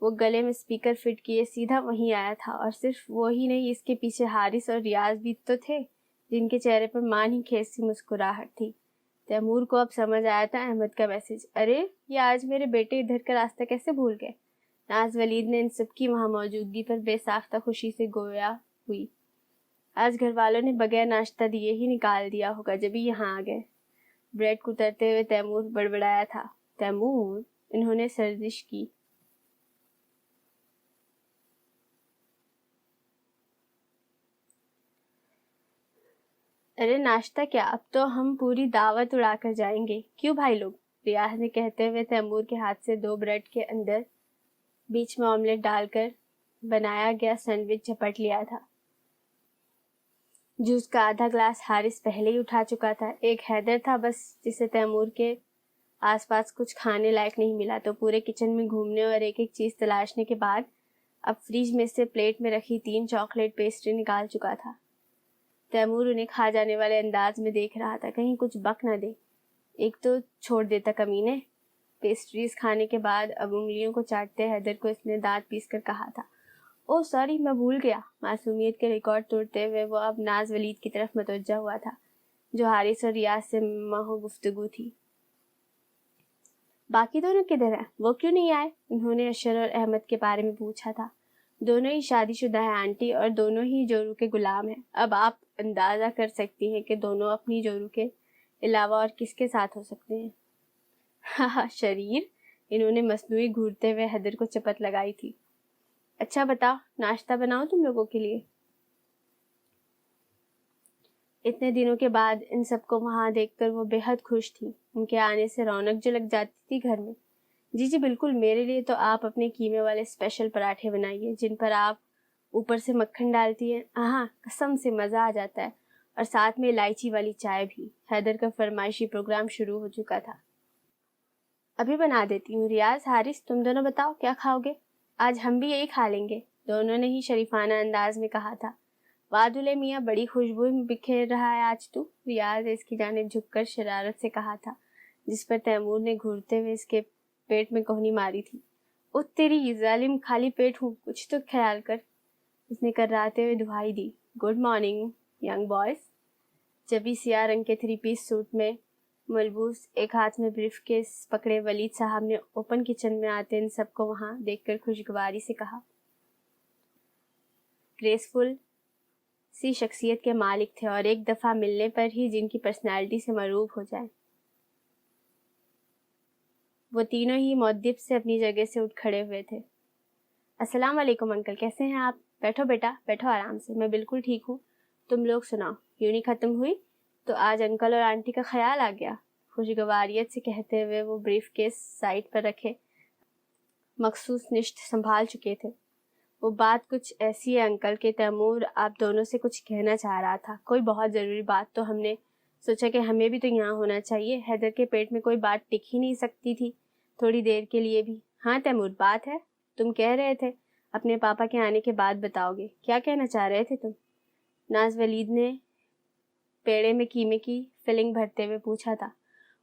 وہ گلے میں اسپیکر فٹ کیے سیدھا وہیں آیا تھا۔ اور صرف وہی نہیں، اس کے پیچھے حارث اور ریاض بھی تو تھے، جن کے چہرے پر مانی خیز سی مسکراہٹ تھی۔ تیمور کو اب سمجھ آیا تھا احمد کا میسج۔ ارے یہ آج میرے بیٹے ادھر کا راستہ کیسے بھول گئے؟ ناز ولید نے ان سب کی وہاں موجودگی پر بے ساختہ خوشی سے گویا ہوئی۔ آج گھر والوں نے بغیر ناشتہ دیے ہی نکال دیا ہوگا جبھی یہاں آ گئے۔ بریڈ کترتے ہوئے تیمور بڑبڑایا تھا۔ تیمور، انہوں نے سرزش کی۔ ارے ناشتہ کیا، اب تو ہم پوری دعوت اڑا کر جائیں گے۔ کیوں بھائی لوگ؟ ریاض نے کہتے ہوئے تیمور کے ہاتھ سے 2 بریڈ کے اندر بیچ میں آملیٹ ڈال کر بنایا گیا سینڈوچ جھپٹ لیا تھا۔ جوس کا آدھا گلاس حارث پہلے ہی اٹھا چکا تھا. ایک حیدر تھا بس جسے تیمور کے آس پاس کچھ کھانے لائق نہیں ملا تو پورے کچن میں گھومنے اور ایک ایک چیز تلاشنے کے بعد اب فریج میں سے پلیٹ میں رکھی 3 چاکلیٹ پیسٹری نکال چکا تھا. تیمور انہیں کھا جانے والے انداز میں دیکھ رہا تھا, کہیں کچھ بک نہ دے. ایک تو چھوڑ دیتا کمینے. پیسٹریز کھانے کے بعد اب انگلیوں کو چاٹتے حیدر کو اس نے دانت پیس کر کہا تھا, او سوری میں بھول گیا. معصومیت کے ریکارڈ توڑتے ہوئے وہ اب ناز ولید کی طرف متوجہ ہوا تھا جو حارث اور ریاض سے محو گفتگو تھی. باقی دونوں کدھر ہیں, وہ کیوں نہیں آئے؟ انہوں نے اشر اور احمد کے بارے میں پوچھا تھا. دونوں ہی شادی شدہ ہیں آنٹی اور دونوں ہی جورو کے غلام ہیں. اب آپ اندازہ کر سکتی ہیں کہ دونوں اپنی جورو کے علاوہ اور کس کے ساتھ ہو سکتے ہیں. ہاں شریر. انہوں نے مصنوعی گھورتے ہوئے حیدر کو چپت لگائی تھی. اچھا بتاؤ, ناشتہ بناؤ تم لوگوں کے لیے؟ اتنے دنوں کے بعد ان سب کو وہاں دیکھ کر وہ بے حد خوش تھی. ان کے آنے سے رونق جو لگ جاتی تھی گھر میں. جی بالکل, میرے لیے تو آپ اپنے قیمے والے اسپیشل پراٹھے بنائیے جن پر آپ اوپر سے مکھن ڈالتی ہیں. ہاں قسم سے مزہ آ جاتا ہے, اور ساتھ میں الائچی والی چائے بھی. حیدر کا فرمائشی پروگرام شروع ہو چکا تھا. ابھی بنا دیتی ہوں. ریاض, حارث, تم دونوں بتاؤ کیا کھاؤ گے؟ آج ہم بھی یہی کھا لیں گے, دونوں نے ہی شریفانہ انداز میں کہا تھا. وادلے میاں, بڑی خوشبو بکھیر رہا ہے آج تو. ریاض نے اس کی جانب جھک کر شرارت سے کہا تھا, جس پر تیمور نے گھورتے ہوئے اس کے پیٹ میں کوہنی ماری تھی. او تیری ظالم, خالی پیٹ ہوں, کچھ تو خیال کر. اس نے کرراتے ہوئے دہائی دی. Good morning young boys. جبھی سیاہ رنگ کے 3 پیس سوٹ میں ملبوس, ایک ہاتھ میں بریف کیس پکڑے ولید صاحب نے اوپن کچن میں آتے ان سب کو وہاں دیکھ کر خوشگواری سے کہا. گریسفل سی شخصیت کے مالک تھے اور ایک دفعہ ملنے پر ہی جن کی پرسنالٹی سے مرعوب ہو جائے. وہ تینوں ہی مؤدب سے اپنی جگہ سے اٹھ کھڑے ہوئے تھے. السلام علیکم انکل, کیسے ہیں آپ؟ بیٹھو بیٹا, بیٹھو آرام سے. میں بالکل ٹھیک ہوں, تم لوگ سناؤ, یونی ختم ہوئی تو آج انکل اور آنٹی کا خیال آ گیا. خوشگواریت سے کہتے ہوئے وہ بریف کیس سائڈ پر رکھے مخصوص نشت سنبھال چکے تھے. وہ بات کچھ ایسی ہے انکل کہ تیمور آپ دونوں سے کچھ کہنا چاہ رہا تھا. کوئی بہت ضروری بات. تو ہم نے سوچا کہ ہمیں بھی تو یہاں ہونا چاہیے. حیدر کے پیٹ میں کوئی بات ٹک ہی نہیں سکتی تھی تھوڑی دیر کے لیے بھی. ہاں تیمور, بات ہے. تم کہہ رہے تھے اپنے پاپا کے آنے کے بعد بتاؤ گے. کیا کہنا چاہ رہے تھے تم؟ ناز ولید نے پیڑے میں قیمے کی فلنگ بھرتے ہوئے پوچھا تھا.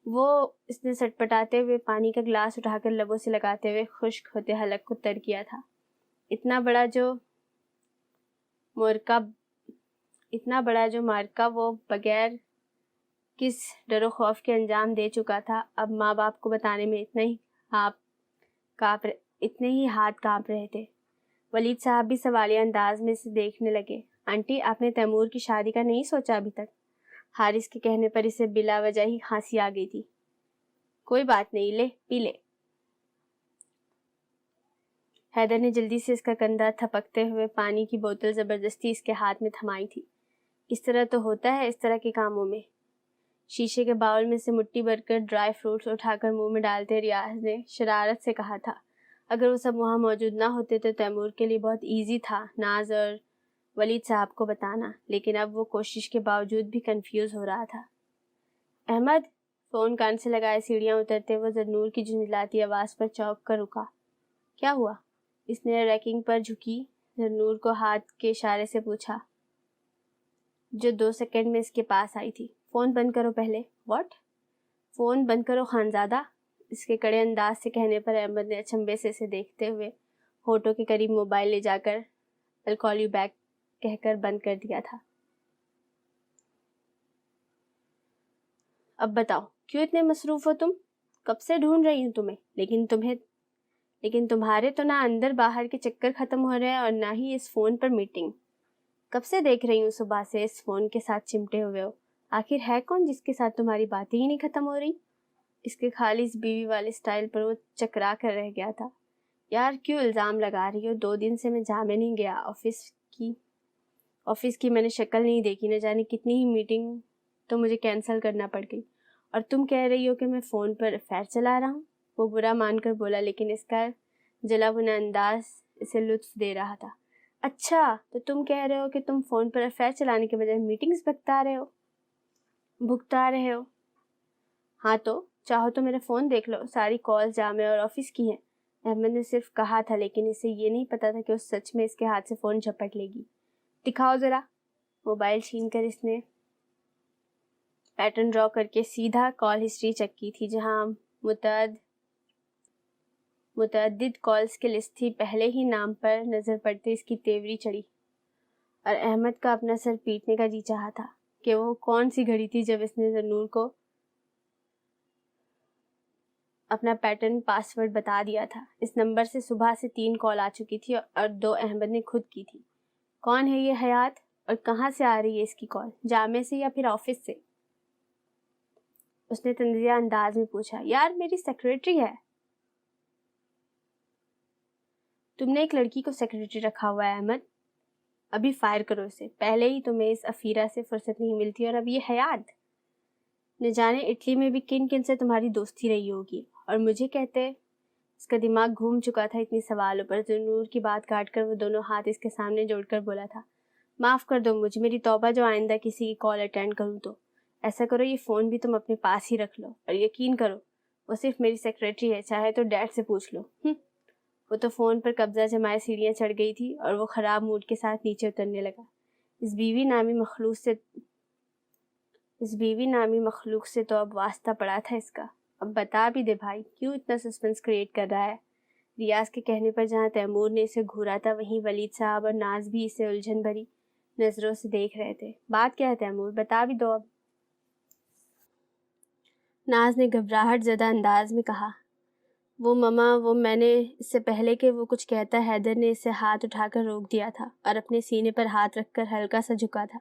وہ اس نے سٹپٹاتے ہوئے پانی کا گلاس اٹھا کر لبوں سے لگاتے ہوئے خشک ہوتے حلق کو تر کیا تھا. اتنا بڑا جو مارکا وہ بغیر کس ڈر و خوف کے انجام دے چکا تھا, اب ماں باپ کو بتانے میں اتنے ہی ہاتھ کانپ رہے تھے. ولید صاحب بھی سوالیہ انداز میں سے دیکھنے لگے. آنٹی, آپ نے تیمور کی شادی کا نہیں سوچا ابھی تک؟ حارث کے کہنے پر اسے بلا وجہ ہی کھانسی آ گئی تھی. کوئی بات نہیں, لے پی لے. حیدر نے جلدی سے اس کا کندھا تھپکتے ہوئے پانی کی بوتل زبردستی اس کے ہاتھ میں تھمائی تھی. اس طرح تو ہوتا ہے اس طرح کے کاموں میں. شیشے کے باؤل میں سے مٹھی بھر کر ڈرائی فروٹس اٹھا کر منہ میں ڈالتے ریاض نے شرارت سے کہا تھا. اگر وہ سب وہاں موجود نہ ہوتے تو تیمور کے لیے بہت ایزی تھا ناز اور ولید صاحب کو بتانا, لیکن اب وہ کوشش کے باوجود بھی کنفیوز ہو رہا تھا. احمد, فون کان سے لگائے سیڑھیاں اترتے وہ زرنور کی جھنجھلاتی آواز پر چونک کر رکا. کیا ہوا؟ اس نے ریکنگ پر جھکی زرنور کو ہاتھ کے اشارے سے پوچھا, جو 2 سیکنڈ میں اس کے پاس آئی تھی. فون بند کرو پہلے. واٹ؟ فون بند کرو خانزادہ. اس کے کڑے انداز سے کہنے پر احمد نے اچنبے سے اسے دیکھتے ہوئے ہونٹوں کے قریب موبائل لے جا کر I'll call you back کہہ کر بند کر دیا تھا. اب بتاؤ کیوں اتنے مصروف ہو تم؟ کب سے ڈھونڈ رہی ہوں تمہیں, لیکن تمہارے تو نہ اندر باہر کے چکر ختم ہو رہے ہیں اور نہ ہی اس فون پر میٹنگ. کب سے دیکھ رہی ہوں صبح سے اس فون کے ساتھ چمٹے ہوئے ہو. آخر ہے کون جس کے ساتھ تمہاری باتیں ہی نہیں ختم ہو رہی؟ اس کے خالص بیوی والے سٹائل پر وہ چکرا کر رہ گیا تھا. یار کیوں الزام لگا رہی ہو؟ 2 دن سے میں جامع نہیں گیا. آفس کی میں نے شکل نہیں دیکھی. نہ جانے کتنی ہی میٹنگ تو مجھے کینسل کرنا پڑ گئی, اور تم کہہ رہی ہو کہ میں فون پر افیئر چلا رہا ہوں. وہ برا مان کر بولا, لیکن اس کا جلا بھنا انداز اسے لطف دے رہا تھا. اچھا تو تم کہہ رہے ہو کہ تم فون پر افیئر چلانے کے بجائے میٹنگز بھگتا رہے ہو. ہاں تو چاہو تو میرا فون دیکھ لو، ساری کالز جامع اور آفس کی ہیں. احمد نے صرف کہا تھا، لیکن اسے یہ نہیں پتا تھا کہ اس سچ میں اس کے ہاتھ سے فون جھپٹ لے گی. دکھاؤ ذرا. موبائل چھین کر اس نے پیٹرن ڈرا کر کے سیدھا کال ہسٹری چیک کی تھی، جہاں متعدد کالز کی لسٹ تھی. پہلے ہی نام پر نظر پڑتے اس کی تیوری چڑھی اور احمد کا اپنا سر پیٹنے کا جی چاہا تھا کہ وہ کون سی گھڑی تھی جب اس نے ذنور کو اپنا پیٹرن پاس ورڈ بتا دیا تھا. اس نمبر سے صبح سے 3 کال آ چکی تھی اور 2 احمد نے خود کی تھی. کون ہے یہ حیات اور کہاں سے آ رہی ہے اس کی کال؟ جامع سے یا پھر آفس سے؟ اس نے تنزیہ انداز میں پوچھا. یار میری سیکریٹری ہے. تم نے ایک لڑکی کو سیکریٹری رکھا ہوا ہے احمد؟ ابھی فائر کرو اسے. پہلے ہی تمہیں اس افیرہ سے فرصت نہیں ملتی اور اب یہ حیات. نہ جانے اٹلی میں بھی کن کن سے تمہاری دوستی رہی ہوگی. اور مجھے کہتے. اس کا دماغ گھوم چکا تھا اتنی سوالوں پر. ذنور کی بات کاٹ کر وہ دونوں ہاتھ اس کے سامنے جوڑ کر بولا تھا. معاف کر دو مجھے، میری توبہ جو آئندہ کسی کی کال اٹینڈ کروں تو. ایسا کرو یہ فون بھی تم اپنے پاس ہی رکھ لو، اور یقین کرو وہ صرف میری سیکریٹری ہے، چاہے تو ڈیڈ سے پوچھ لو. وہ تو فون پر قبضہ جمائے سیڑھیاں چڑھ گئی تھی اور وہ خراب موڈ کے ساتھ نیچے اترنے لگا. اس بیوی نامی مخلوق سے تو اب واسطہ پڑا تھا اس کا. اب بتا بھی دے بھائی، کیوں اتنا سسپنس کریٹ کر رہا ہے؟ ریاض کے کہنے پر جہاں تیمور نے اسے گھورا تھا، وہیں ولید صاحب اور ناز بھی اسے الجھن بھری نظروں سے دیکھ رہے تھے. بات کیا ہے تیمور؟ بتا بھی دو اب. ناز نے گھبراہٹ زدہ انداز میں کہا. وہ ماما، وہ میں نے اس سے پہلے کہ وہ کچھ کہتا حیدر نے اسے ہاتھ اٹھا کر روک دیا تھا اور اپنے سینے پر ہاتھ رکھ کر ہلکا سا جھکا تھا.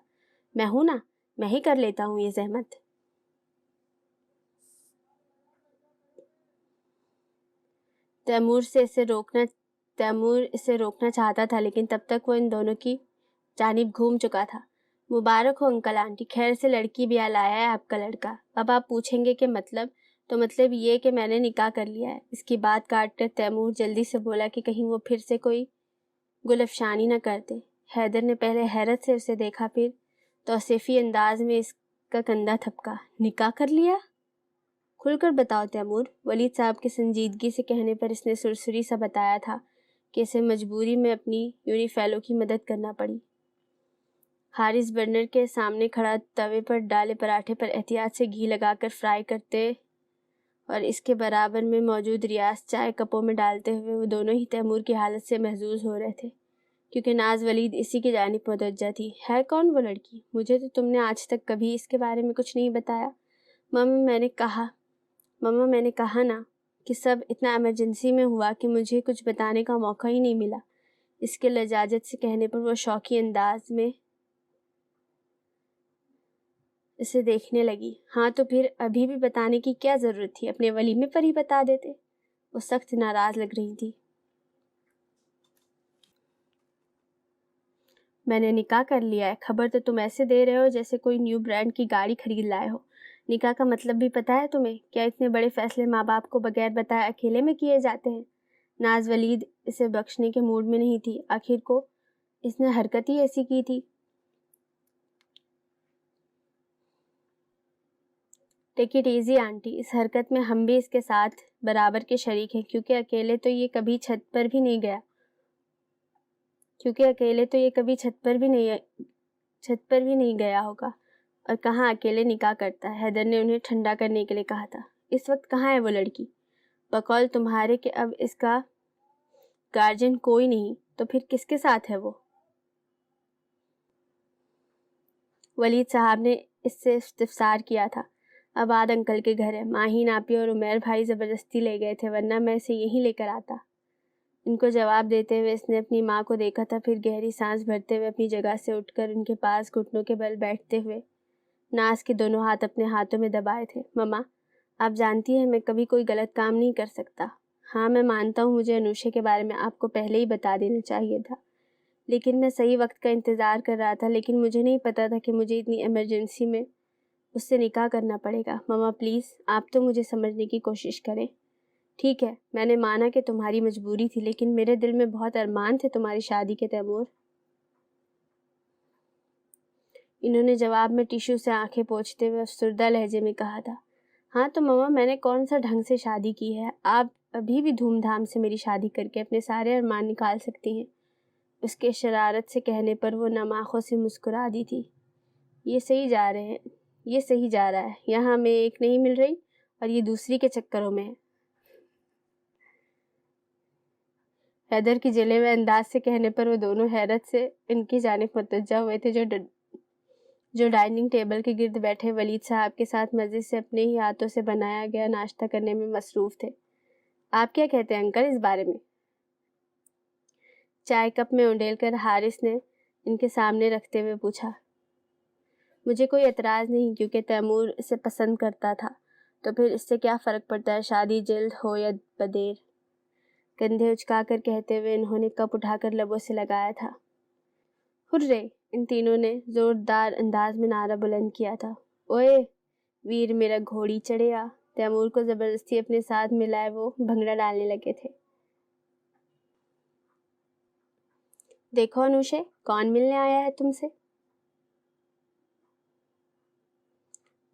میں ہوں نا، میں ہی کر لیتا ہوں یہ زحمت. تیمور اسے روکنا چاہتا تھا، لیکن تب تک وہ ان دونوں کی جانب گھوم چکا تھا. مبارک ہو انکل آنٹی، خیر سے لڑکی بھی لایا ہے آپ کا لڑکا. اب آپ پوچھیں گے کہ مطلب؟ تو مطلب یہ کہ میں نے نکاح کر لیا ہے. اس کی بات کاٹ کر تیمور جلدی سے بولا کہ کہیں وہ پھر سے کوئی گل افشانی نہ کرتے. حیدر نے پہلے حیرت سے اسے دیکھا، پھر توصیفی انداز میں اس کا کندھا تھپکا. نکاح کر لیا؟ کھل کر بتاؤ تیمور. ولید صاحب کے سنجیدگی سے کہنے پر اس نے سرسری سا بتایا تھا کہ اسے مجبوری میں اپنی یونیفیلو کی مدد کرنا پڑی. حارث برنر کے سامنے کھڑا توے پر ڈالے پراٹھے پر احتیاط سے گھی لگا کر فرائی کرتے اور اس کے برابر میں موجود ریاض چائے کپوں میں ڈالتے ہوئے وہ دونوں ہی تیمور کی حالت سے محظوظ ہو رہے تھے، کیونکہ ناز ولید اسی کی جانب متوجہ تھی. ہے کون وہ لڑکی؟ مجھے تو تم نے آج تک کبھی اس کے بارے میں کچھ نہیں بتایا. ماما میں نے کہا نا کہ سب اتنا ایمرجنسی میں ہوا کہ مجھے کچھ بتانے کا موقع ہی نہیں ملا. اس کے لجاجت سے کہنے پر وہ شوقی انداز میں اسے دیکھنے لگی. ہاں تو پھر ابھی بھی بتانے کی کیا ضرورت تھی؟ اپنے ولیمے پر ہی بتا دیتے. وہ سخت ناراض لگ رہی تھی. میں نے نکاح کر لیا ہے. خبر تو تم ایسے دے رہے ہو جیسے کوئی نیو برانڈ کی گاڑی خرید لائے ہو. نکاح کا مطلب بھی پتہ ہے تمہیں؟ کیا اتنے بڑے فیصلے ماں باپ کو بغیر بتائے اکیلے میں کیے جاتے ہیں؟ ناز ولید اسے بخشنے کے موڈ میں نہیں تھی. آخر کو اس نے حرکت ہی ایسی کی تھی. ٹیک اٹ ایزی آنٹی، اس حرکت میں ہم بھی اس کے ساتھ برابر کے شریک ہیں، کیونکہ اکیلے تو یہ کبھی چھت پر بھی نہیں گیا ہوگا. اور کہاں اکیلے نکاح کرتا ہے؟ حیدر نے انہیں ٹھنڈا کرنے کے لیے کہا تھا. اس وقت کہاں ہے وہ لڑکی؟ بقول تمہارے کہ اب اس کا گارجین کوئی نہیں، تو پھر کس کے ساتھ ہے وہ؟ ولید صاحب نے اس سے استفسار کیا تھا. آباد انکل کے گھر ہے. ماہین آپی اور عمیر بھائی زبردستی لے گئے تھے، ورنہ میں اسے یہیں لے کر آتا. ان کو جواب دیتے ہوئے اس نے اپنی ماں کو دیکھا تھا، پھر گہری سانس بھرتے ہوئے اپنی جگہ سے اٹھ کر ان کے پاس گھٹنوں کے بل بیٹھتے ہوئے ناز کے دونوں ہاتھ اپنے ہاتھوں میں دبائے تھے. مما، آپ جانتی ہیں میں کبھی کوئی غلط کام نہیں کر سکتا. ہاں میں مانتا ہوں مجھے انوشے کے بارے میں آپ کو پہلے ہی بتا دینا چاہیے تھا، لیکن میں صحیح وقت کا انتظار کر رہا تھا. لیکن مجھے نہیں پتا تھا کہ مجھے اتنی ایمرجنسی میں اس سے نکاح کرنا پڑے گا. مما پلیز آپ تو مجھے سمجھنے کی کوشش کریں. ٹھیک ہے، میں نے مانا کہ تمہاری مجبوری تھی، لیکن میرے دل میں بہت ارمان تھے تمہاری شادی کے تیمور. انہوں نے جواب میں ٹیشو سے آنکھیں پوچھتے ہوئے افسردہ لہجے میں کہا تھا۔ ہاں تو ماما، میں نے کون سا ڈھنگ سے شادی کی ہے؟ آپ ابھی بھی دھوم دھام سے میری شادی کر کے اپنے سارے ارمان نکال سکتی ہیں۔ اس کے شرارت سے کہنے پر وہ نم آنکھوں سے مسکرا دی تھی۔ یہ صحیح جا رہا ہے، یہاں میں ایک نہیں مل رہی اور یہ دوسری کے چکروں میں ہے۔ حیدر کی جلے ہوئے انداز سے کہنے پر وہ دونوں حیرت سے ان کی جانب متوجہ ہوئے تھے جو ڈائننگ ٹیبل کے گرد بیٹھے ولید صاحب کے ساتھ مزے سے اپنے ہی ہاتھوں سے بنایا گیا ناشتہ کرنے میں مصروف تھے۔ آپ کیا کہتے ہیں انکل اس بارے میں؟ چائے کپ میں انڈیل کر حارث نے ان کے سامنے رکھتے ہوئے پوچھا۔ مجھے کوئی اعتراض نہیں، کیونکہ تیمور اسے پسند کرتا تھا، تو پھر اس سے کیا فرق پڑتا ہے شادی جلد ہو یا بدیر؟ کندھے اچکا کر کہتے ہوئے انہوں نے کپ اٹھا کر لبوں سے لگایا تھا۔ ہرے! ان تینوں نے زوردار انداز میں نعرہ بلند کیا تھا۔ اوئے ویر میرا گھوڑی چڑھیا! تیمور کو زبردستی اپنے ساتھ ملائے وہ بھنگڑا ڈالنے لگے تھے۔ دیکھو انوشے، کون ملنے آیا ہے تم سے؟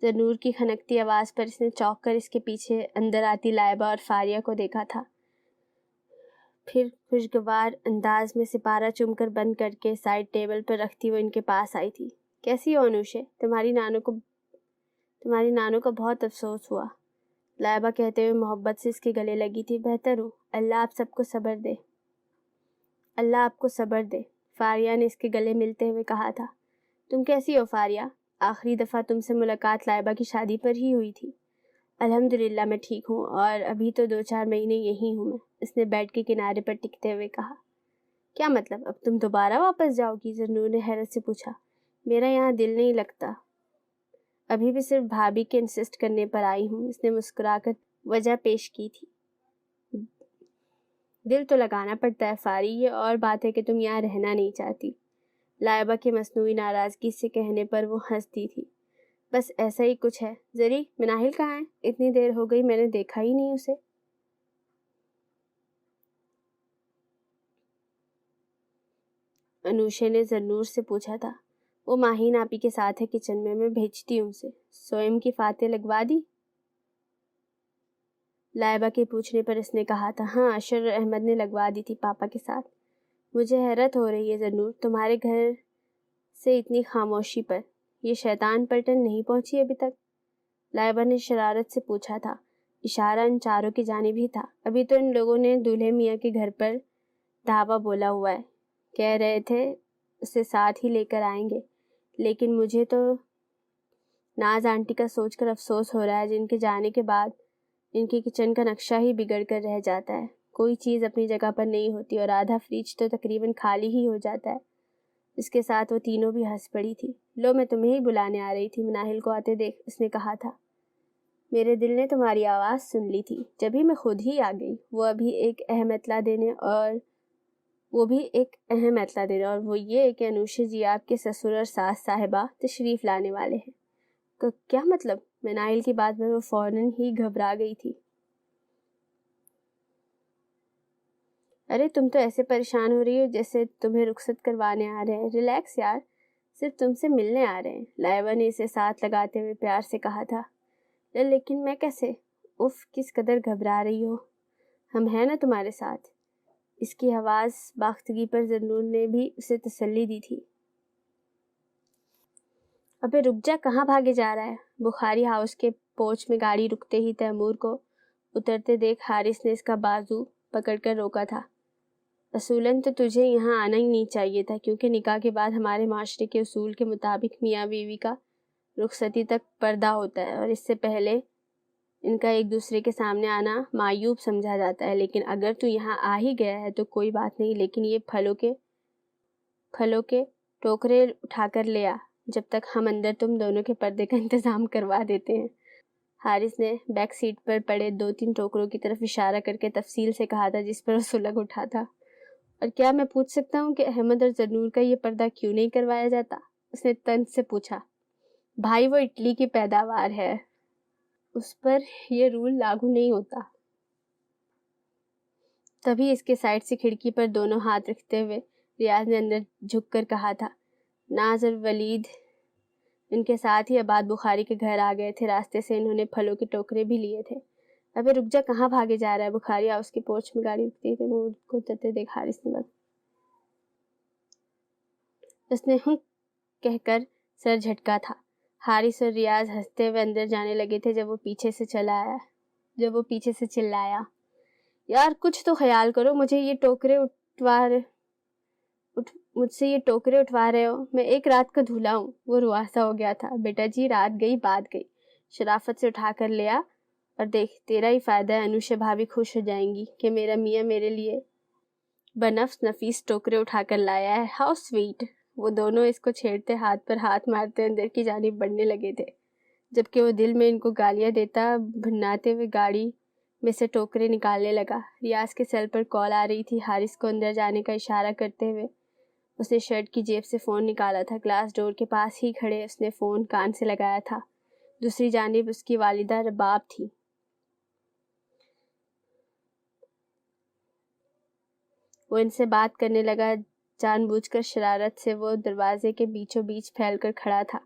زنور کی کھنکتی آواز پر اس نے چونک کر اس کے پیچھے اندر آتی لائبہ اور فاریہ کو دیکھا تھا۔ پھر خوشگوار انداز میں سپارہ چوم کر بند کر کے سائڈ ٹیبل پر رکھتی وہ ان کے پاس آئی تھی۔ کیسی ہو انوشے؟ تمہاری نانو کو بہت افسوس ہوا، لائبہ کہتے ہوئے محبت سے اس کے گلے لگی تھی۔ بہتر ہوں، اللہ آپ سب کو صبر دے۔ اللہ آپ کو صبر دے، فاریہ نے اس کے گلے ملتے ہوئے کہا تھا۔ تم کیسی ہو فاریہ؟ آخری دفعہ تم سے ملاقات لائبہ کی شادی پر ہی ہوئی تھی۔ الحمدللہ میں ٹھیک ہوں، اور ابھی تو 2-4 مہینے یہی ہوں میں، اس نے بیڈ کے کنارے پر ٹکتے ہوئے کہا۔ کیا مطلب، اب تم دوبارہ واپس جاؤ گی؟ زنور نے حیرت سے پوچھا۔ میرا یہاں دل نہیں لگتا، ابھی بھی صرف بھابھی کے انسسٹ کرنے پر آئی ہوں، اس نے مسکرا کر وجہ پیش کی تھی۔ دل تو لگانا پڑتا ہے فاری، یہ اور بات ہے کہ تم یہاں رہنا نہیں چاہتی۔ لائبہ کے مصنوعی ناراضگی سے کہنے پر وہ ہنستی تھی۔ بس ایسا ہی کچھ ہے۔ زری، مناہل کہاں ہے؟ اتنی دیر ہو گئی میں نے دیکھا ہی نہیں اسے۔ انوشے نے زنور سے پوچھا تھا۔ وہ ماہین آپی کے ساتھ ہے کچن میں بھیجتی ہوں اسے۔ سوئم کی فاتح لگوا دی؟ لائبہ کے پوچھنے پر اس نے کہا تھا۔ ہاں، اشر احمد نے لگوا دی تھی پاپا کے ساتھ۔ مجھے حیرت ہو رہی ہے زنور، تمہارے گھر سے اتنی خاموشی پر، یہ شیطان پلٹن نہیں پہنچی ابھی تک؟ لائبہ نے شرارت سے پوچھا تھا، اشارہ ان چاروں کی جانب ہی تھا۔ ابھی تو ان لوگوں نے دولہے میاں کے گھر پر دھاوا بولا ہوا ہے، کہہ رہے تھے اسے ساتھ ہی لے کر آئیں گے، لیکن مجھے تو ناز آنٹی کا سوچ کر افسوس ہو رہا ہے، جن کے جانے کے بعد ان کے کچن کا نقشہ ہی بگڑ کر رہ جاتا ہے، کوئی چیز اپنی جگہ پر نہیں ہوتی، اور آدھا فریج تو تقریباً خالی ہی ہو جاتا ہے۔ اس کے ساتھ وہ تینوں بھی ہنس پڑی تھی۔ لو، میں تمہیں ہی بلانے آ رہی تھی، مناہل کو آتے دیکھ اس نے کہا تھا۔ میرے دل نے تمہاری آواز سن لی تھی، جبھی میں خود ہی آ گئی۔ وہ بھی ایک اہم اطلاع دینے، اور وہ یہ کہ انوشے جی آپ کے سسر اور ساس صاحبہ تشریف لانے والے ہیں۔ کیا مطلب؟ مناہل کی بات پر وہ فوراً ہی گھبرا گئی تھی۔ ارے تم تو ایسے پریشان ہو رہی ہو جیسے تمہیں رخصت کروانے آ رہے ہیں۔ ریلیکس یار، صرف تم سے ملنے آ رہے ہیں، لائبہ نے اسے ساتھ لگاتے ہوئے پیار سے کہا تھا۔ لیکن میں کیسے؟ اف، کس قدر گھبرا رہی ہو، ہم ہیں نا تمہارے ساتھ۔ اس کی حواس باختگی پر زنور نے بھی اسے تسلی دی تھی۔ ابے رک جا، کہاں بھاگے جا رہا ہے؟ بخاری ہاؤس کے پورچ میں گاڑی رکتے ہی تیمور کو اترتے دیکھ حارث نے اس کا بازو پکڑ کر روکا تھا۔ اصولاً تو تجھے یہاں آنا ہی نہیں چاہیے تھا، کیونکہ نکاح کے بعد ہمارے معاشرے کے اصول کے مطابق میاں بیوی کا رخصتی تک پردہ ہوتا ہے، اور اس سے پہلے ان کا ایک دوسرے کے سامنے آنا معیوب سمجھا جاتا ہے۔ لیکن اگر تو یہاں آ ہی گیا ہے تو کوئی بات نہیں، لیکن یہ پھلوں کے ٹوکرے اٹھا کر لے آ، جب تک ہم اندر تم دونوں کے پردے کا انتظام کروا دیتے ہیں۔ حارث نے بیک سیٹ پر پڑے 2-3 ٹوکروں کی طرف اشارہ کر کے تفصیل سے کہا تھا جس پر وہ سلگ اٹھا تھا۔ اور کیا میں پوچھ سکتا ہوں کہ احمد اور زنور کا یہ پردہ کیوں نہیں کروایا جاتا؟ اس نے طنز سے پوچھا۔ بھائی وہ اٹلی کی پیداوار ہے، اس پر یہ رول لاگو نہیں ہوتا۔ تبھی اس کے سائڈ سے کھڑکی پر دونوں ہاتھ رکھتے ہوئے ریاض نے اندر جھک کر کہا تھا۔ ناز اور ولید ان کے ساتھ ہی عباد بخاری کے گھر آ گئے تھے۔ راستے سے انہوں نے پھلوں کے ٹوکرے بھی لیے تھے۔ ابے رک جا، کہاں بھاگے جا رہا ہے؟ بخاری اس کی پورچ میں گاڑی رکتی تھی، وہ کو اترتے دیکھ حارث نے اس نے ہوں کہہ کر سر جھٹکا تھا۔ حارث اور ریاض ہنستے ہوئے اندر جانے لگے تھے جب وہ پیچھے سے چلایا، یار کچھ تو خیال کرو، مجھ سے یہ ٹوکرے اٹھوا رہے ہو، میں ایک رات کا دھولا ہوں۔ وہ رواں ہو گیا تھا۔ بیٹا جی، رات گئی بات گئی، شرافت سے اٹھا کر لیا، اور دیکھ تیرا ہی فائدہ ہے، انوشا بھابھی خوش ہو جائیں گی کہ میرا میاں میرے لیے بنفس نفیس ٹوکرے اٹھا کر لایا ہے۔ How sweet. وہ دونوں اس کو چھیڑتے، ہاتھ پر ہاتھ مارتے اندر کی جانب بڑھنے لگے تھے، جبکہ وہ دل میں ان کو گالیاں دیتا بھناتے ہوئے گاڑی میں سے ٹوکرے نکالنے لگا۔ ریاض کے سیل پر کال آ رہی تھی۔ حارث کو اندر جانے کا اشارہ کرتے ہوئے اس نے شرٹ کی جیب سے فون نکالا تھا۔ گلاس ڈور کے پاس ہی کھڑے اس نے فون کان سے لگایا تھا۔ دوسری جانب اس کی والدہ رباب تھی۔ وہ ان سے بات کرنے لگا۔ جان بوجھ کر شرارت سے وہ دروازے کے بیچوں بیچ پھیل کر کھڑا تھا،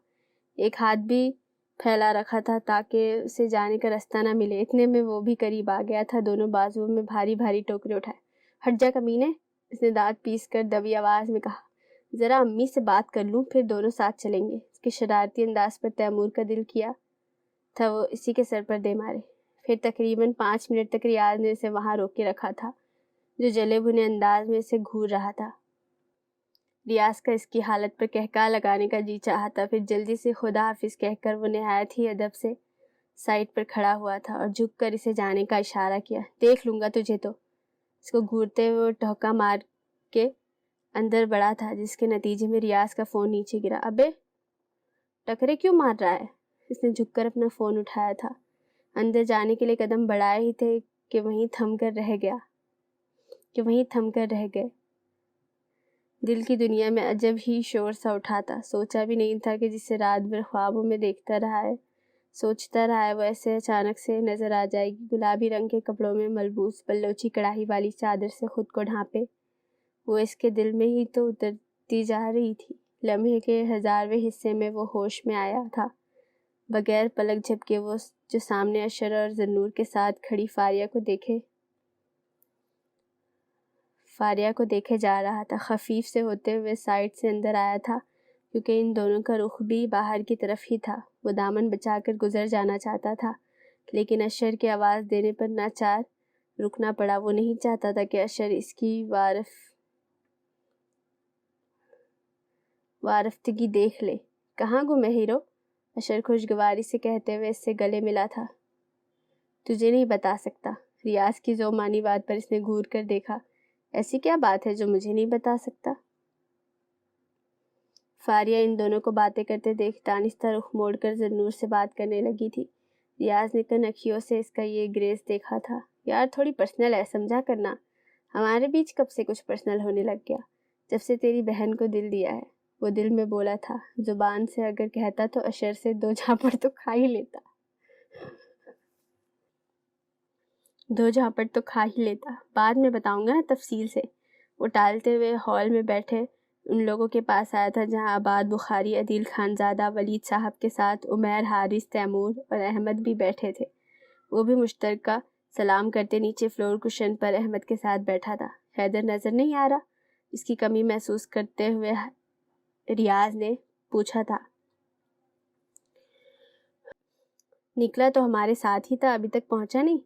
ایک ہاتھ بھی پھیلا رکھا تھا تاکہ اسے جانے کا راستہ نہ ملے۔ اتنے میں وہ بھی قریب آ گیا تھا، دونوں بازوؤں میں بھاری بھاری ٹوکرے اٹھائے۔ ہٹ جا کمینے، اس نے دانت پیس کر دبی آواز میں کہا۔ ذرا امی سے بات کر لوں، پھر دونوں ساتھ چلیں گے۔ اس کے شرارتی انداز پر تیمور کا دل کیا تھا وہ اسی کے سر پر دے مارے۔ پھر تقریباً 5 منٹ تک ریاض نے اسے وہاں روکے رکھا تھا، جو جلے بھنے انداز میں اسے گھور رہا تھا۔ ریاض کا اس کی حالت پر کہکہا لگانے کا جی چاہا تھا، پھر جلدی سے خدا حافظ کہہ کر وہ نہایت ہی ادب سے سائٹ پر کھڑا ہوا تھا اور جھک کر اسے جانے کا اشارہ کیا۔ دیکھ لوں گا تجھے تو، اس کو گھورتے ہوئے ٹھوکا مار کے اندر بڑھا تھا، جس کے نتیجے میں ریاض کا فون نیچے گرا۔ ابے ٹکرے کیوں مار رہا ہے؟ اس نے جھک کر اپنا فون اٹھایا تھا، اندر جانے کے لیے قدم بڑھائے ہی تھے کہ وہیں تھم کر رہ گئے۔ دل کی دنیا میں عجب ہی شور سا اٹھا تھا۔ سوچا بھی نہیں تھا کہ جسے رات بھر خوابوں میں سوچتا رہا ہے وہ ایسے اچانک سے نظر آ جائے گی۔ گلابی رنگ کے کپڑوں میں ملبوس بلوچی کڑاہی والی چادر سے خود کو ڈھانپے وہ اس کے دل میں ہی تو اترتی جا رہی تھی۔ لمحے کے 1000ویں حصے میں وہ ہوش میں آیا تھا، بغیر پلک جھپکے وہ جو سامنے اشر اور ذنور کے ساتھ کھڑی فاریہ کو دیکھے جا رہا تھا۔ خفیف سے ہوتے ہوئے سائڈ سے اندر آیا تھا، کیونکہ ان دونوں کا رخ بھی باہر کی طرف ہی تھا۔ وہ دامن بچا کر گزر جانا چاہتا تھا، لیکن اشر کے آواز دینے پر ناچار رکنا پڑا۔ وہ نہیں چاہتا تھا کہ اشر اس کی وارفتگی دیکھ لے۔ کہاں گم ہے ہیرو؟ اشر خوشگواری سے کہتے ہوئے اس سے گلے ملا تھا۔ تجھے نہیں بتا سکتا۔ ریاض کی ذومانی بات پر اس نے گھور کر دیکھا۔ ایسی کیا بات ہے جو مجھے نہیں بتا سکتا؟ فاریہ ان دونوں کو باتیں کرتے دیکھ دانستہ رخ موڑ کر ذنور سے بات کرنے لگی تھی۔ ریاض نے کنکھیوں سے اس کا یہ گریز دیکھا تھا۔ یار تھوڑی پرسنل ہے، سمجھا کرنا۔ ہمارے بیچ کب سے کچھ پرسنل ہونے لگ گیا؟ جب سے تیری بہن کو دل دیا ہے، وہ دل میں بولا تھا۔ زبان سے اگر کہتا تو اشر سے 2 جھاپڑ تو کھا ہی لیتا۔ بعد میں بتاؤں گا نا تفصیل سے۔ وہ ٹالتے ہوئے ہال میں بیٹھے ان لوگوں کے پاس آیا تھا جہاں عباد بخاری، عدیل خان زادہ، ولید صاحب کے ساتھ عمیر، حارث، تیمور اور احمد بھی بیٹھے تھے۔ وہ بھی مشترکہ سلام کرتے نیچے فلور کشن پر احمد کے ساتھ بیٹھا تھا۔ حیدر نظر نہیں آ رہا؟ اس کی کمی محسوس کرتے ہوئے ریاض نے پوچھا تھا۔ نکلا تو ہمارے ساتھ ہی تھا، ابھی تک پہنچا نہیں۔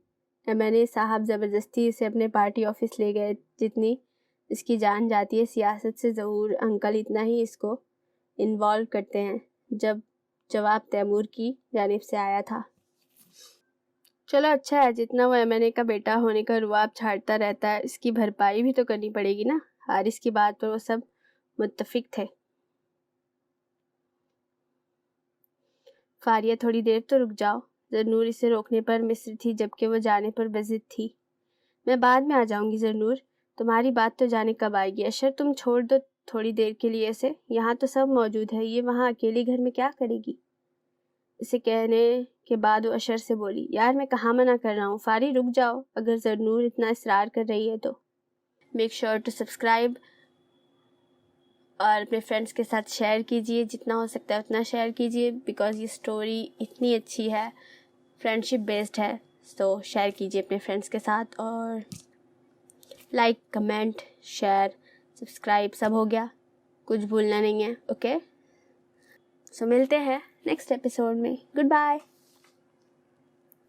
میں نے صاحب زبردستی اسے اپنے پارٹی آفس لے گئے۔ جتنی اس کی جان جاتی ہے سیاست سے، ظہور انکل اتنا ہی اس کو انوالو کرتے ہیں۔ جواب تیمور کی جانب سے آیا تھا۔ چلو اچھا ہے، جتنا وہ MNA کا بیٹا ہونے کا رعب جھاڑتا رہتا ہے، اس کی بھرپائی بھی تو کرنی پڑے گی نا۔ حارث کی بات پر وہ سب متفق تھے۔ فاریہ تھوڑی دیر تو رک جاؤ۔ ذنور اسے روکنے پر مصر تھی، جبکہ وہ جانے پر بضد تھی۔ میں بعد میں آ جاؤں گی ذنور، تمہاری بات تو جانے کب آئے گی۔ اشر تم چھوڑ دو تھوڑی دیر کے لیے اسے، یہاں تو سب موجود ہے، یہ وہاں اکیلی گھر میں کیا کرے گی؟ اسے کہنے کے بعد وہ اشر سے بولی، یار میں کہاں منع کر رہا ہوں، فاری رک جاؤ اگر ذنور اتنا اصرار کر رہی ہے تو۔ میک شیور ٹو سبسکرائب اور اپنے فرینڈس کے ساتھ شیئر کیجیے، جتنا ہو سکتا ہے اتنا شیئر کیجیے، بیکاز یہ اسٹوری اتنی اچھی ہے، فرینڈشپ بیسڈ ہے. تو شیئر کیجیے اپنے فرینڈس کے ساتھ، اور لائک، کمنٹ، شیئر، سبسکرائب سب ہو گیا، کچھ بھولنا نہیں ہے. اوکے، سو ملتے ہیں نیکسٹ ایپیسوڈ میں. Good bye.